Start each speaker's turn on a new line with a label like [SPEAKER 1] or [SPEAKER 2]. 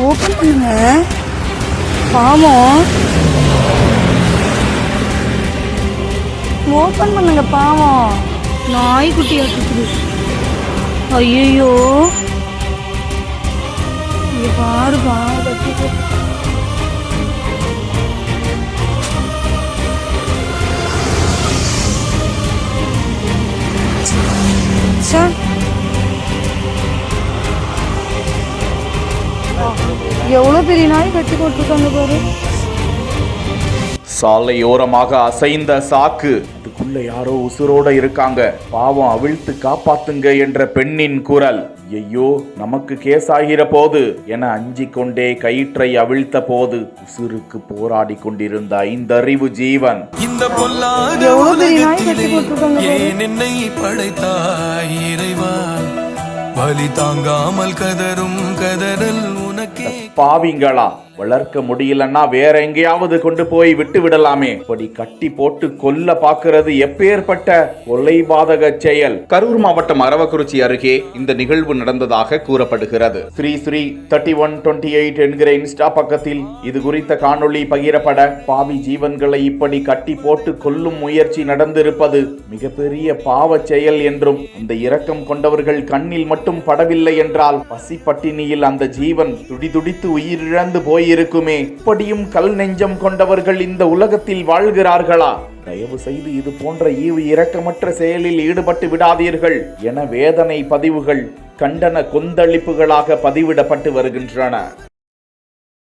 [SPEAKER 1] Open பண்ணுங்க. பாவம், open பண்ணுங்க. பாவம் நாய்க்குட்டியா இருக்குது. ஐயோ, இங்க பாருப்பா. எவ்வளவு பெரிய நாய் கட்டி போட்டிருக்காங்க பாரு.
[SPEAKER 2] சாலையோரமாக அசைந்த சாக்கு, அதுக்குள்ள யாரோ உசுரோட இருக்காங்க, பாவம் அவிழ்த்து காப்பாத்துங்க என்ற பெண்ணின் குரல். ஐயோ, நமக்கு கேஸ் ஆகிற போது என அஞ்சிக் கொண்டே கயிற்றை அவிழ்த்த போது உசுருக்கு போராடி கொண்டிருந்த 5 அறிவு ஜீவன்.
[SPEAKER 3] இந்த பொல்லாத என்னை படைத்தாய் இறைவா, வலி தாங்காமல் கதரும் கதறல் உனக்கே.
[SPEAKER 2] பாவிங்களா, வளர்க்க முடியலன்னா வேற எங்கேயாவது கொண்டு போய் விட்டு விடலாமே. இப்படி கட்டி போட்டு கொல்ல பாக்குறது எப்பேற்பட்ட கொலைபாதக செயல். கரூர் மாவட்டம் அரவக்குறிச்சி அருகே இந்த நிகழ்வு நடந்ததாக கூறப்படுகிறது. ஸ்ரீ 3128 என்கிற இன்ஸ்டா பக்கத்தில் இது குறித்த காணொளி பகிரப்பட, பாவி ஜீவன்களை இப்படி கட்டி போட்டு கொல்லும் முயற்சி நடந்திருப்பது மிகப்பெரிய பாவ செயல் என்றும், அந்த இரக்கம் கொண்டவர்கள் கண்ணில் மட்டும் படவில்லை என்றால் பசி பட்டினியில் அந்த ஜீவன் துடிதுடித்து உயிரிழந்து போயிருக்குமே. இப்படியும் கல் நெஞ்சம் கொண்டவர்கள் இந்த உலகத்தில் வாழ்கிறார்களா? தயவு செய்து இது போன்ற ஈவு இரக்கமற்ற செயலில் ஈடுபட்டு விடாதீர்கள் என வேதனை பதிவுகள் கண்டன கொந்தளிப்புகளாக பதிவிடப்பட்டு வருகின்றன.